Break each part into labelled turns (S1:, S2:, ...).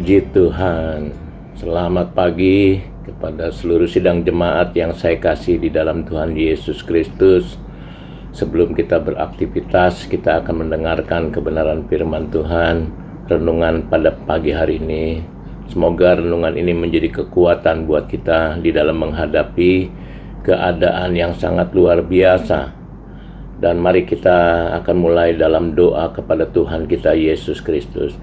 S1: Puji Tuhan. Selamat pagi kepada seluruh sidang jemaat yang saya kasih di dalam Tuhan Yesus Kristus. Sebelum kita beraktivitas, kita akan mendengarkan kebenaran firman Tuhan, renungan pada pagi hari ini. Semoga renungan ini menjadi kekuatan buat kita di dalam menghadapi keadaan yang sangat luar biasa. Dan mari kita akan mulai dalam doa kepada Tuhan kita Yesus Kristus.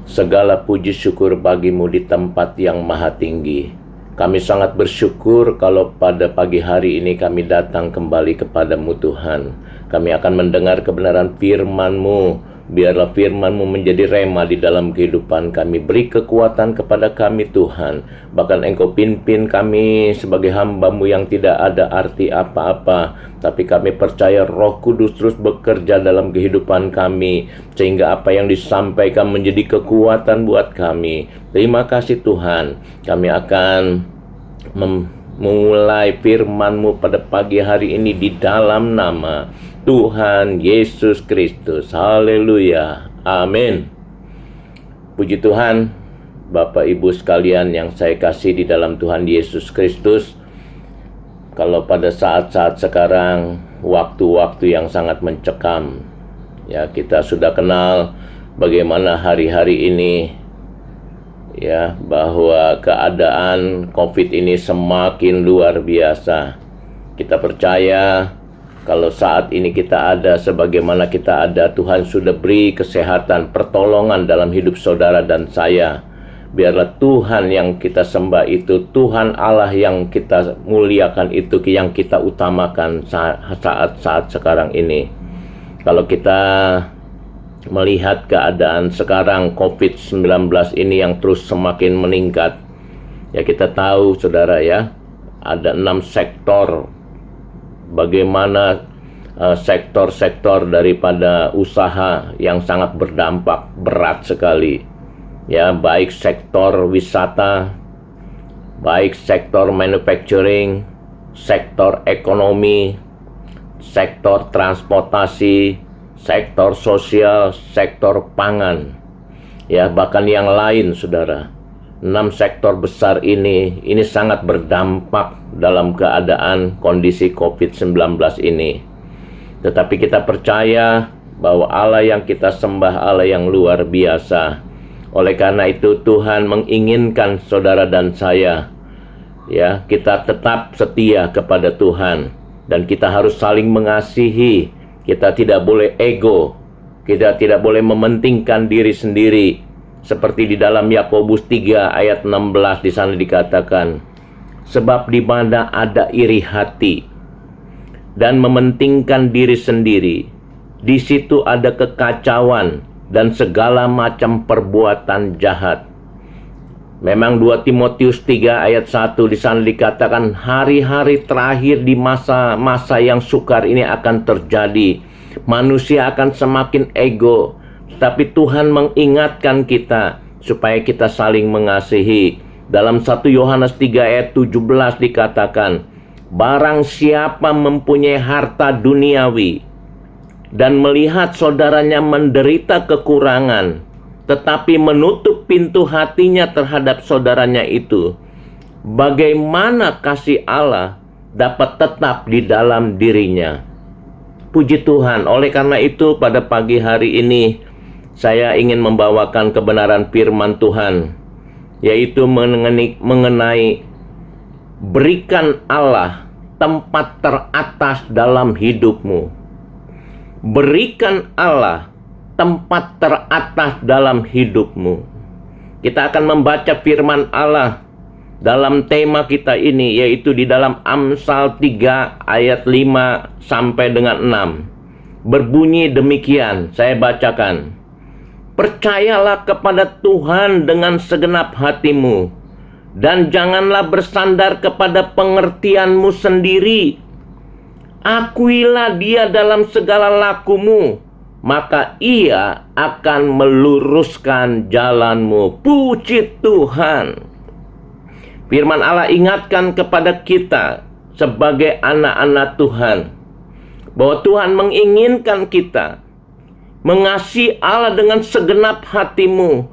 S1: Segala puji syukur bagimu di tempat yang maha tinggi. Kami sangat bersyukur kalau pada pagi hari ini kami datang kembali kepadamu Tuhan. Kami akan mendengar kebenaran firman-Mu. Biarlah firman-Mu menjadi rema di dalam kehidupan kami. Beri kekuatan kepada kami Tuhan. Bahkan Engkau pimpin kami sebagai hamba-Mu yang tidak ada arti apa-apa. Tapi kami percaya Roh Kudus terus bekerja dalam kehidupan kami. Sehingga apa yang disampaikan menjadi kekuatan buat kami. Terima kasih Tuhan. Kami akan memulai firman-Mu pada pagi hari ini di dalam nama Tuhan Yesus Kristus. Haleluya. Amin. Puji Tuhan, Bapak Ibu sekalian yang saya kasih di dalam Tuhan Yesus Kristus. Kalau pada saat-saat sekarang, waktu-waktu yang sangat mencekam, ya kita sudah kenal bagaimana hari-hari ini, ya, bahwa keadaan COVID ini semakin luar biasa. Kita percaya kalau saat ini kita ada sebagaimana kita ada, Tuhan sudah beri kesehatan, pertolongan dalam hidup saudara dan saya. Biarlah Tuhan yang kita sembah itu, Tuhan Allah yang kita muliakan itu, yang kita utamakan saat-saat sekarang ini. Kalau kita melihat keadaan sekarang COVID-19 ini yang terus semakin meningkat, ya kita tahu saudara ya, ada 6 sektor. Bagaimana sektor-sektor daripada usaha yang sangat berdampak berat sekali, ya, baik sektor wisata, baik sektor manufacturing, sektor ekonomi, sektor transportasi, sektor sosial, sektor pangan, ya, bahkan yang lain saudara. 6 sektor besar ini sangat berdampak dalam keadaan kondisi COVID-19 ini. Tetapi kita percaya bahwa Allah yang kita sembah Allah yang luar biasa. Oleh karena itu Tuhan menginginkan saudara dan saya, ya, kita tetap setia kepada Tuhan. Dan kita harus saling mengasihi. Kita tidak boleh ego. Kita tidak boleh mementingkan diri sendiri. Seperti di dalam Yakobus 3 ayat 16 di sana dikatakan, sebab di mana ada iri hati dan mementingkan diri sendiri, di situ ada kekacauan dan segala macam perbuatan jahat. Memang 2 Timotius 3 ayat 1 di sana dikatakan, hari-hari terakhir di masa-masa yang sukar ini akan terjadi. Manusia akan semakin ego. Tapi Tuhan mengingatkan kita supaya kita saling mengasihi. Dalam 1 Yohanes 3 ayat 17 dikatakan, barang siapa mempunyai harta duniawi dan melihat saudaranya menderita kekurangan, tetapi menutup pintu hatinya terhadap saudaranya itu, bagaimana kasih Allah dapat tetap di dalam dirinya? Puji Tuhan. Oleh karena itu pada pagi hari ini saya ingin membawakan kebenaran firman Tuhan, yaitu mengenai berikan Allah tempat teratas dalam hidupmu. Berikan Allah tempat teratas dalam hidupmu. Kita akan membaca firman Allah dalam tema kita ini, yaitu di dalam Amsal 3 ayat 5 sampai dengan 6. Berbunyi demikian, saya bacakan. Percayalah kepada Tuhan dengan segenap hatimu, dan janganlah bersandar kepada pengertianmu sendiri. Akuilah Dia dalam segala lakumu, maka Ia akan meluruskan jalanmu. Puji Tuhan. Firman Allah ingatkan kepada kita sebagai anak-anak Tuhan, bahwa Tuhan menginginkan kita mengasihi Allah dengan segenap hatimu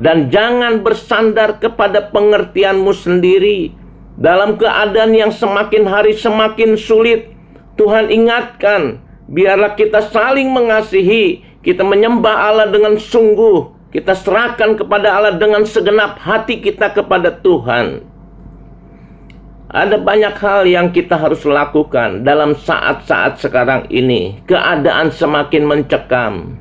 S1: dan jangan bersandar kepada pengertianmu sendiri. Dalam keadaan yang semakin hari semakin sulit, Tuhan ingatkan, biarlah kita saling mengasihi, kita menyembah Allah dengan sungguh, kita serahkan kepada Allah dengan segenap hati kita kepada Tuhan. Ada banyak hal yang kita harus lakukan dalam saat-saat sekarang ini. Keadaan semakin mencekam.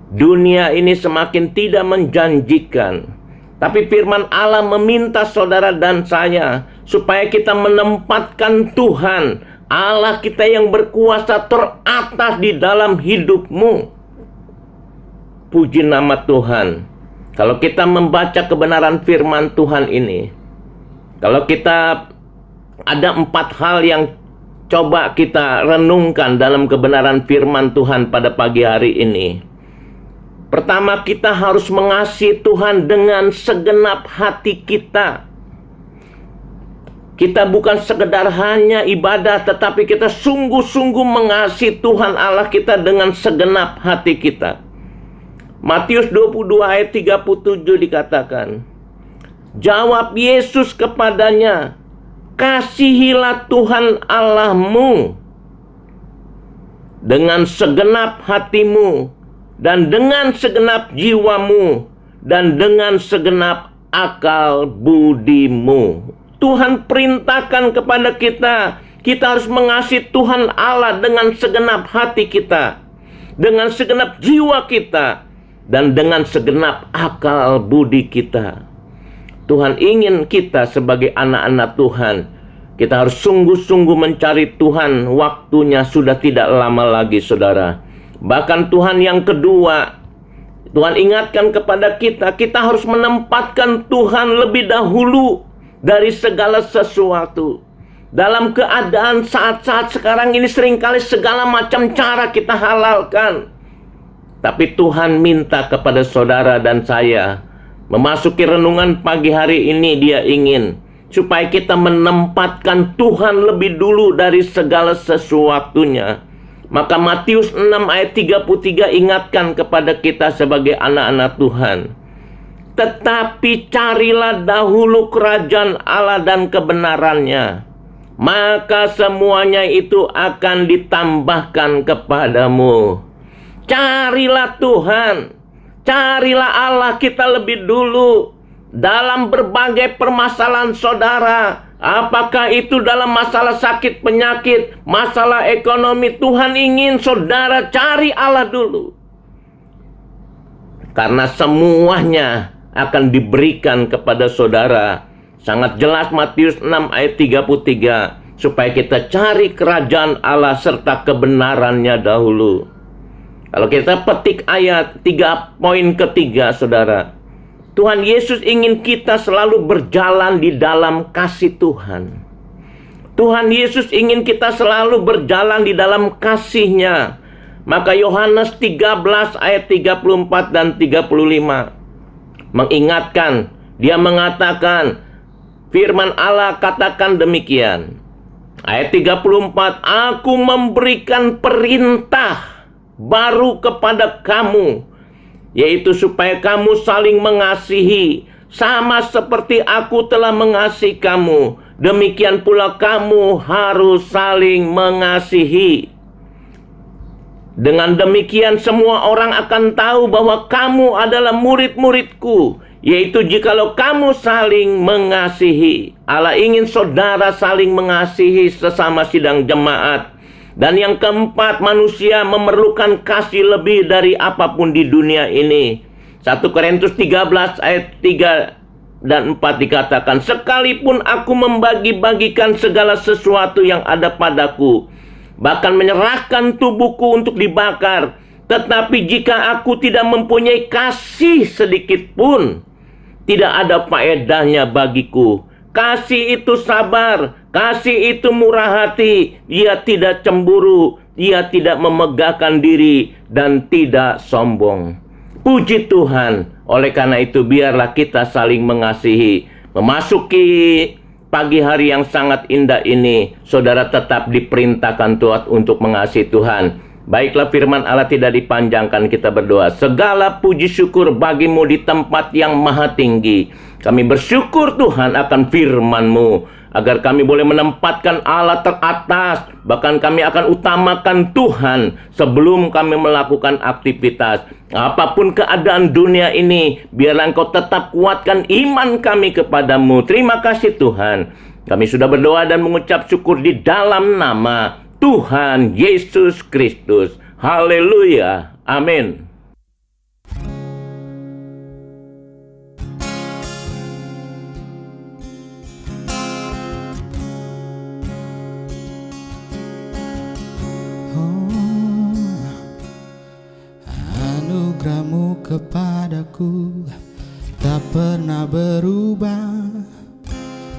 S1: Dunia ini semakin tidak menjanjikan. Tapi firman Allah meminta saudara dan saya supaya kita menempatkan Tuhan, Allah kita yang berkuasa teratas di dalam hidupmu. Puji nama Tuhan. Kalau kita membaca kebenaran firman Tuhan ini, kalau kita ada 4 hal yang coba kita renungkan dalam kebenaran firman Tuhan pada pagi hari ini. Pertama, kita harus mengasihi Tuhan dengan segenap hati kita. Kita bukan sekedar hanya ibadah, tetapi kita sungguh-sungguh mengasihi Tuhan Allah kita dengan segenap hati kita. Matius 22 ayat 37 dikatakan, jawab Yesus kepadanya, kasihilah Tuhan Allahmu dengan segenap hatimu, dan dengan segenap jiwamu, dan dengan segenap akal budimu. Tuhan perintahkan kepada kita, kita harus mengasihi Tuhan Allah dengan segenap hati kita, dengan segenap jiwa kita, dan dengan segenap akal budi kita. Tuhan ingin kita sebagai anak-anak Tuhan, kita harus sungguh-sungguh mencari Tuhan. Waktunya sudah tidak lama lagi, saudara. Bahkan Tuhan yang kedua, Tuhan ingatkan kepada kita, kita harus menempatkan Tuhan lebih dahulu dari segala sesuatu. Dalam keadaan saat-saat sekarang ini seringkali segala macam cara kita halalkan. Tapi Tuhan minta kepada saudara dan saya, memasuki renungan pagi hari ini, Dia ingin supaya kita menempatkan Tuhan lebih dulu dari segala sesuatunya. Maka Matius 6 ayat 33 ingatkan kepada kita sebagai anak-anak Tuhan. Tetapi carilah dahulu kerajaan Allah dan kebenarannya, maka semuanya itu akan ditambahkan kepadamu. Carilah Tuhan, carilah Allah kita lebih dulu dalam berbagai permasalahan saudara. Apakah itu dalam masalah sakit penyakit, masalah ekonomi, Tuhan ingin saudara cari Allah dulu. Karena semuanya akan diberikan kepada saudara. Sangat jelas Matius 6 ayat 33, supaya kita cari kerajaan Allah serta kebenarannya dahulu. Kalau kita petik ayat 3 poin ketiga, saudara, Tuhan Yesus ingin kita selalu berjalan di dalam kasih Tuhan. Tuhan Yesus ingin kita selalu berjalan di dalam kasih-Nya. Maka Yohanes 13 ayat 34 dan 35 mengingatkan, Dia mengatakan, firman Allah katakan demikian. Ayat 34, aku memberikan perintah baru kepada kamu, yaitu supaya kamu saling mengasihi, sama seperti aku telah mengasihi kamu, demikian pula kamu harus saling mengasihi. Dengan demikian semua orang akan tahu bahwa kamu adalah murid-muridku, yaitu jikalau kamu saling mengasihi. Allah ingin saudara saling mengasihi sesama sidang jemaat. Dan yang keempat, manusia memerlukan kasih lebih dari apapun di dunia ini. 1 Korintus 13 ayat 3 dan 4 dikatakan, sekalipun aku membagi-bagikan segala sesuatu yang ada padaku, bahkan menyerahkan tubuhku untuk dibakar, tetapi jika aku tidak mempunyai kasih sedikit pun, tidak ada faedahnya bagiku. Kasih itu sabar, kasih itu murah hati, ia tidak cemburu, ia tidak memegahkan diri, dan tidak sombong. Puji Tuhan, oleh karena itu biarlah kita saling mengasihi. Memasuki pagi hari yang sangat indah ini, saudara tetap diperintahkan Tuhan untuk mengasihi Tuhan. Baiklah, firman Allah tidak dipanjangkan, kita berdoa. Segala puji syukur bagimu di tempat yang maha tinggi. Kami bersyukur Tuhan akan firman-Mu, agar kami boleh menempatkan Allah teratas. Bahkan kami akan utamakan Tuhan sebelum kami melakukan aktivitas. Apapun keadaan dunia ini, biarlah Engkau tetap kuatkan iman kami kepadamu. Terima kasih Tuhan. Kami sudah berdoa dan mengucap syukur di dalam nama Tuhan Yesus Kristus. Haleluya. Amin.
S2: Anugerah-Mu kepadaku tak pernah berubah.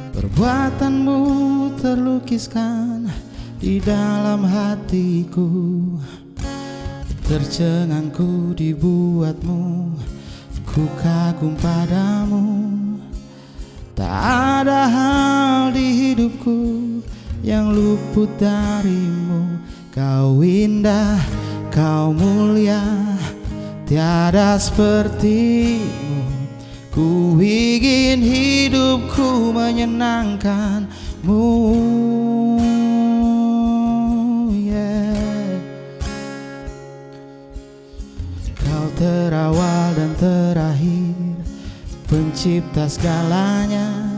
S2: Perbuatan-Mu terlukiskan di dalam hatiku. Tercengangku dibuat-Mu, ku kagum padamu. Tak ada hal di hidupku yang luput dari-Mu. Kau indah, Kau mulia, tiada seperti-Mu. Ku ingin hidupku menyenangkan-Mu. Kau terawal dan terakhir, pencipta segalanya.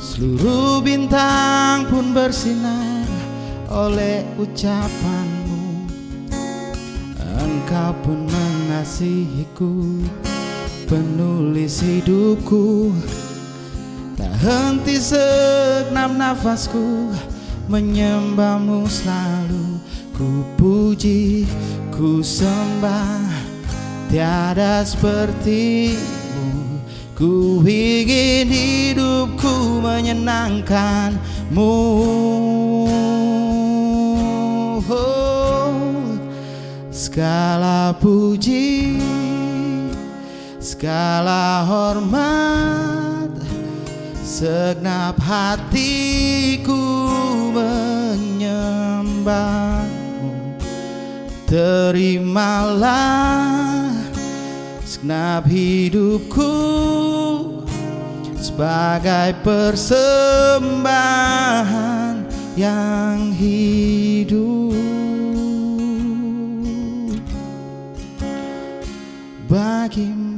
S2: Seluruh bintang pun bersinar oleh ucapan-Mu. Engkau pun mengasihiku, penulis hidupku. Tak henti segenap nafasku menyembah-Mu selalu. Ku puji, ku sembah, tiada seperti-Mu. Ku ingin hidupku menyenangkan-Mu. Segala puji, segala hormat, segenap hatiku menyembah-Mu. Terimalah segenap hidupku sebagai persembahan yang hidup bagi-Mu.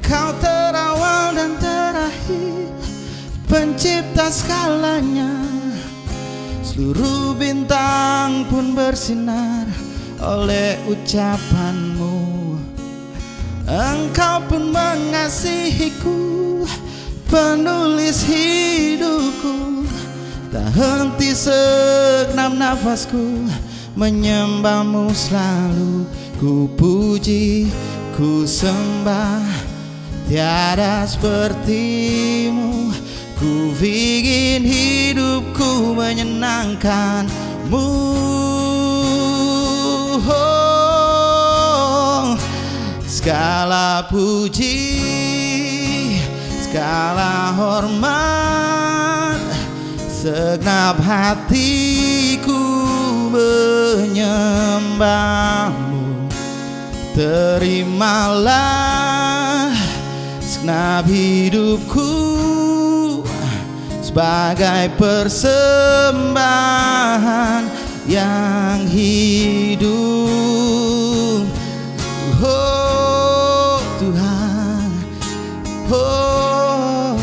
S2: Kau terawal dan terakhir, pencipta segalanya. Seluruh bintang pun bersinar oleh ucapan-Mu. Engkau pun mengasihiku, penulis hidupku. Tak henti segenap nafasku menyembah-Mu selalu. Ku puji, ku sembah, tiada seperti-Mu. Ku ingin hidupku menyenangkan-Mu. Segala puji, segala hormat, segenap hatiku menyembah-Mu. Terimalah segenap hidupku sebagai persembahan yang hidup. Oh Tuhan, oh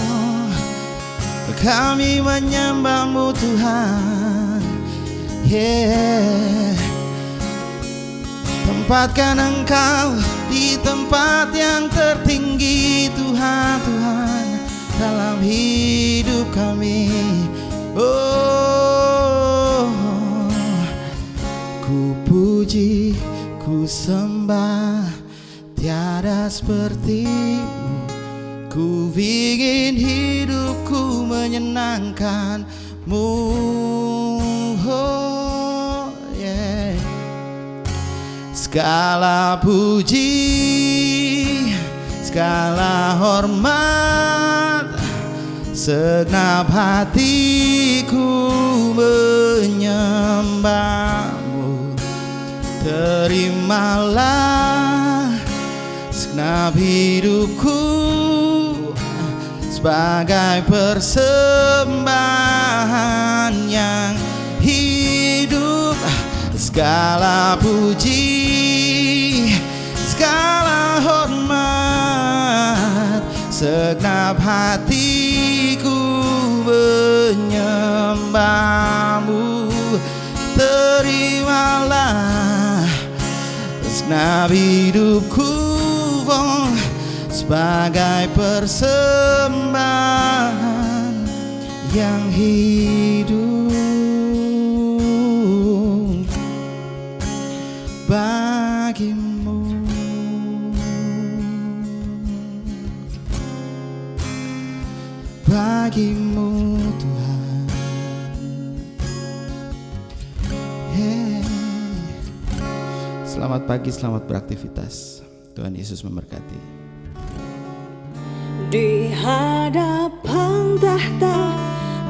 S2: kami menyembah-Mu Tuhan. Tempatkan Engkau di tempat yang tertinggi Tuhan, Tuhan, dalam hidup kami. Oh, ku puji, ku sembah, tiada seperti-Mu. Ku ingin hidupku menyenangkan-Mu. Oh, yeah. segala puji, segala hormat, segenap hatiku menyembahmu. Terimalah segenap hidupku sebagai persembahan yang hidup. Segala puji, segala hormat, segenap hatiku menyembahmu. Terimalah segenap hidupku sebagai persembahan yang hidup bagimu. Bagimu Tuhan. Selamat pagi, selamat beraktivitas. Tuhan Yesus memberkati.
S3: Di hadapan tahta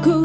S3: ku